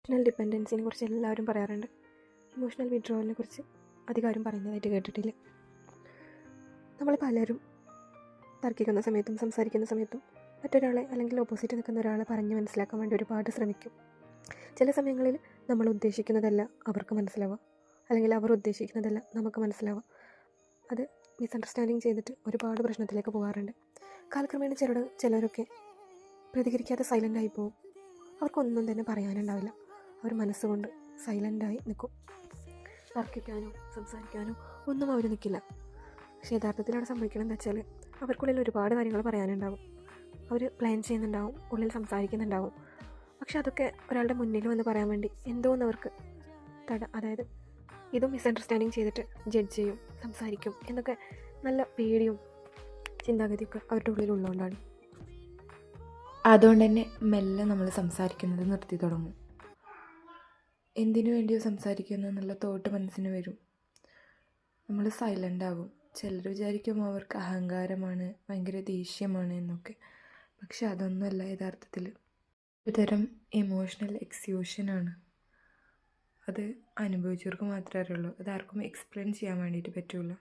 Emotional ഡിപ്പെൻഡൻസിനെ കുറിച്ച് എല്ലാവരും പറയാറുണ്ട്. ഇമോഷണൽ വിഡ്രോവലിനെ കുറിച്ച് അധികാരം പറയുന്നതായിട്ട് കേട്ടിട്ടില്ല. നമ്മൾ പലരും തർക്കിക്കുന്ന സമയത്തും സംസാരിക്കുന്ന സമയത്തും മറ്റൊരാളെ അല്ലെങ്കിൽ ഓപ്പോസിറ്റ് നിൽക്കുന്ന ഒരാളെ പറഞ്ഞ് മനസ്സിലാക്കാൻ വേണ്ടി ഒരുപാട് ശ്രമിക്കും. ചില സമയങ്ങളിൽ നമ്മൾ ഉദ്ദേശിക്കുന്നതല്ല അവർക്ക് മനസ്സിലാവുക, അല്ലെങ്കിൽ അവർ ഉദ്ദേശിക്കുന്നതല്ല നമുക്ക് മനസ്സിലാവുക. അത് മിസ്അണ്ടർസ്റ്റാൻഡിങ് ചെയ്തിട്ട് ഒരുപാട് പ്രശ്നത്തിലേക്ക് പോകാറുണ്ട്. കാലക്രമേണ ചിലരൊക്കെ പ്രതികരിക്കാതെ സൈലൻ്റായി പോകും. അവർക്കൊന്നും തന്നെ പറയാനുണ്ടാവില്ല. അവർ മനസ്സുകൊണ്ട് സൈലൻ്റായി നിൽക്കും. തർക്കിക്കാനോ സംസാരിക്കാനോ ഒന്നും അവർ നിൽക്കില്ല. പക്ഷേ യഥാർത്ഥത്തിൽ അവിടെ സംഭവിക്കണം എന്താ വെച്ചാൽ അവർക്കുള്ളിൽ ഒരുപാട് കാര്യങ്ങൾ പറയാനുണ്ടാവും. അവർ പ്ലാൻ ചെയ്യുന്നുണ്ടാവും, ഉള്ളിൽ സംസാരിക്കുന്നുണ്ടാവും. പക്ഷെ അതൊക്കെ ഒരാളുടെ മുന്നിൽ വന്ന് പറയാൻ വേണ്ടി എന്തോന്നവർക്ക് അതായത് ഇതും മിസ്അണ്ടർസ്റ്റാൻഡിങ് ചെയ്തിട്ട് ജഡ്ജ് ചെയ്യും, സംസാരിക്കും എന്നൊക്കെ നല്ല പേടിയും ചിന്താഗതിയൊക്കെ അവരുടെ ഉള്ളിലുള്ളതുകൊണ്ടാണ്. അതുകൊണ്ട് തന്നെ മെല്ലെ നമ്മൾ സംസാരിക്കുന്നത് നിർത്തി തുടങ്ങും. എന്തിനു വേണ്ടിയോ സംസാരിക്കുന്നു എന്നുള്ള തോട്ട് മനസ്സിന് വരും. നമ്മൾ സൈലൻ്റ് ആകും. ചിലർ വിചാരിക്കും അവർക്ക് അഹങ്കാരമാണ്, ഭയങ്കര ദേഷ്യമാണ് എന്നൊക്കെ. പക്ഷെ അതൊന്നുമല്ല. യഥാർത്ഥത്തിൽ ഒരുതരം ഇമോഷണൽ എക്സ്യൂഷനാണ്. അത് അനുഭവിച്ചവർക്ക് മാത്രമേ അറിയുള്ളൂ. അതാർക്കും എക്സ്പ്ലെയിൻ ചെയ്യാൻ വേണ്ടിയിട്ട് പറ്റില്ല.